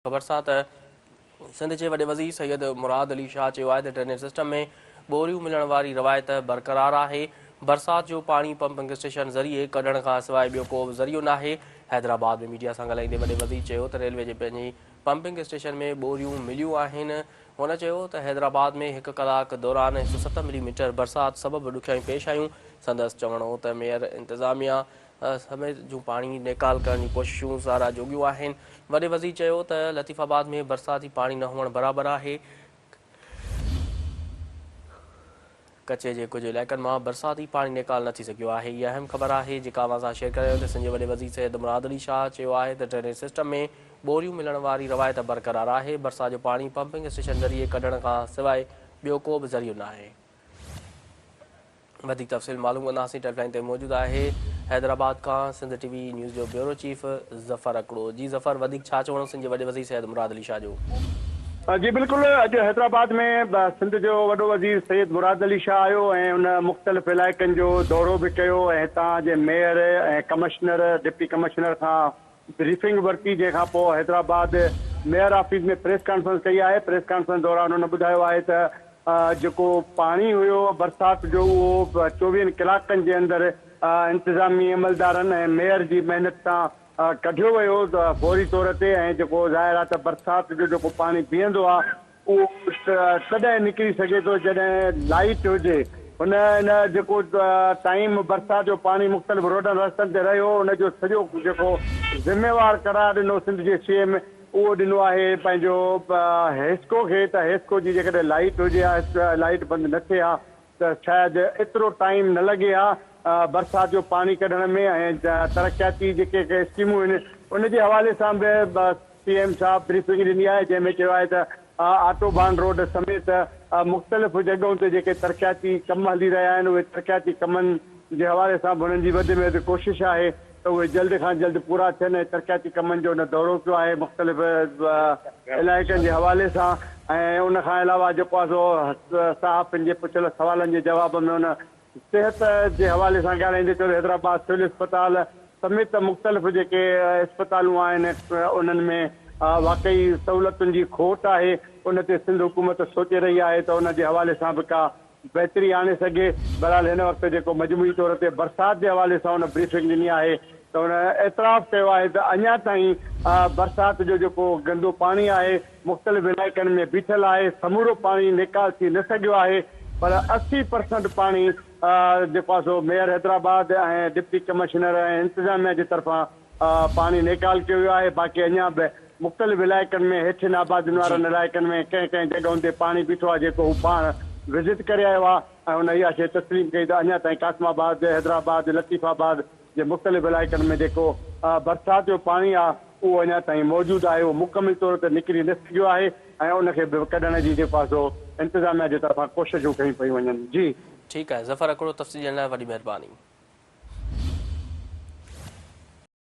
ख़बर सां त सिंध जे वॾे वज़ीर सैयद मुराद अली शाह चयो आहे त ड्रेनेज सिस्टम में ॿोरियूं मिलण वारी रवायत बरक़रार आहे। बरसाति जो पाणी पंपिंग स्टेशन ज़रिए कढण खां सवाइ ॿियो को बि ज़रियो नाहे। हैदराबाद में मीडिया सां ॻाल्हाईंदे वॾे वज़ीर चयो त रेलवे जे पंहिंजी पंपिंग स्टेशन में ॿोरियूं मिलियूं आहिनि। हुन चयो त हैदराबाद में 1 कलाक दौरान 107 मिलीमीटर बरसाति सबबि ॾुखियाऊं पेश आयूं। संदसि चवणो त मेयर इंतिज़ामिया समेत जूं पाणी निकाल करण जी कोशिशूं सारा जोगियूं आहिनि। वॾे वज़ीर चयो त लतीफ़ाबाद में बरसाती पाणी न हुअणु बराबरि आहे। कच्छ जे कुझु इलाइक़नि मां बरसाती पाणी निकाल न थी सघियो आहे। इहा अहम ख़बर आहे जेका अव्हां सां शेयर करियो त सिंध जे वॾे वज़ीर सैयद मुराद अली शाह चयो आहे त ड्रेनेज सिस्टम में ॿोरियूं मिलण वारी रवायत बरक़रार आहे। बरसाति जो पाणी पंपिंग स्टेशन ज़रिए कढण खां सवाइ ॿियो को बि ज़रियो न आहे। वधीक तफ़सील मालूम कंदासीं। टेलीलाइन ते मौजूदु आहे हैदराबाद खां सिंध टीवी न्यूज़ जो ब्यूरो चीफ ज़फ़र अकड़ो। जी ज़फ़र, वधीक छा चवणो सिंध जे वॾे वज़ीर सैयद मुराद अली शाह जो? जी बिल्कुलु, अॼु हैदराबाद में सिंध जो वॾो वज़ीर सैयद मुराद अली शाह आयो ऐं उन मुख़्तलिफ़ इलाइक़नि जो दौरो बि कयो ऐं हितां जे मेयर ऐं कमिश्नर डिप्टी कमिश्नर खां ब्रीफिंग वरिती। जंहिंखां पोइ हैदराबाद मेयर ऑफिस में प्रेस कॉन्फ्रेंस कई आहे। प्रेस कॉन्फ्रेंस दौरान हुन ॿुधायो आहे त जेको पाणी हुयो बरसाति जो उहो 24 कलाकनि जे अंदरि इंतिज़ामी अमलदारनि ऐं मेयर जी महिनत सां कढियो वियो फौरी तौर ते। ऐं जेको ज़ाहिर आहे त बरसाति जो जेको पाणी बीहंदो आहे उहो तॾहिं निकिरी सघे थो जॾहिं लाइट हुजे। हुन इन जेको टाइम बरसाति जो पाणी मुख़्तलिफ़ रोडनि रस्तनि ते रहियो उनजो सॼो जेको ज़िम्मेवार करार ॾिनो सिंध जे सीएम उहो ॾिनो आहे पंहिंजो हेस्को खे। त हेस्को जी जेकॾहिं लाइट हुजे हा लाइट बंदि न थिए हा त शायदि एतिरो टाइम न लॻे हा बरसाति जो पाणी कढण में। ऐं तरक़ियाती जेके स्कीमूं आहिनि उनजे हवाले सां बि सीएम साहब ब्रीफिंग ॾिनी आहे जंहिंमें चयो आहे त ऑटोबान रोड समेत मुख़्तलिफ़ जॻहियुनि ते जेके तरक़ियाती कम हली रहिया आहिनि उहे तरक़ियाती कमनि जे हवाले सां बि हुननि जी वधि में वधि कोशिशि आहे त उहे जल्द खां जल्द पूरा थियनि। ऐं तरक़ियाती कमनि जो हुन दौरो कयो आहे मुख़्तलिफ़ इलाइक़नि जे हवाले सां। ऐं उन खां अलावा जेको आहे सो साहब पंहिंजे पुछियल सवालनि जे जवाब में हुन सिहत जे हवाले सां ॻाल्हाईंदे चयो हैदराबाद सिविल अस्पताल समेत मुख़्तलिफ़ जेके अस्पतालूं आहिनि उन्हनि में वाक़ई सहूलियतुनि जी खोट आहे। उन ते सिंध हुकूमत सोचे रही आहे त उन जे हवाले सां बि का बहितरी आणे सघे। बहरहाल हिन वक़्तु जेको मजमूई तौर ते बरसाति जे हवाले सां हुन ब्रीफिंग ॾिनी आहे त हुन एतिराफ़ कयो आहे त अञा ताईं बरसाति जो जेको गंदो पाणी आहे मुख़्तलिफ़ इलाइक़नि में बीठल आहे। समूरो पाणी निकाल थी न सघियो आहे पर 80% पाणी जेको आहे सो मेयर हैदराबाद ऐं डिप्टी कमिश्नर ऐं इंतिज़ामिया जे तरफ़ां पाणी निकाल कयो वियो आहे। बाक़ी अञा बि मुख़्तलिफ़ इलाइक़नि में हेठिन आबादियुनि वारनि इलाइक़नि में कंहिं कंहिं जॻहियुनि ते पाणी बीठो आहे जेको हू पाण विज़िट करे आयो आहे। ऐं हुन इहा शइ तस्लीम कई त अञा ताईं कासमाबाद हैदराबाद लतीफ़ाबाद जे मुख़्तलिफ़ इलाइक़नि में जेको बरसाति जो पाणी आहे उहो अञा ताईं मौजूदु आहे। उहो मुकमिल तौर ते निकिरी न सघियो आहे ऐं उनखे बि कढण जी जेको आहे सो इंतिज़ामिया जे तरफ़ां कोशिशूं कयूं पयूं वञनि। जी ठीकु आहे ज़फ़र अकड़ो, तफ़सील ॾियण लाइ वॾी महिरबानी।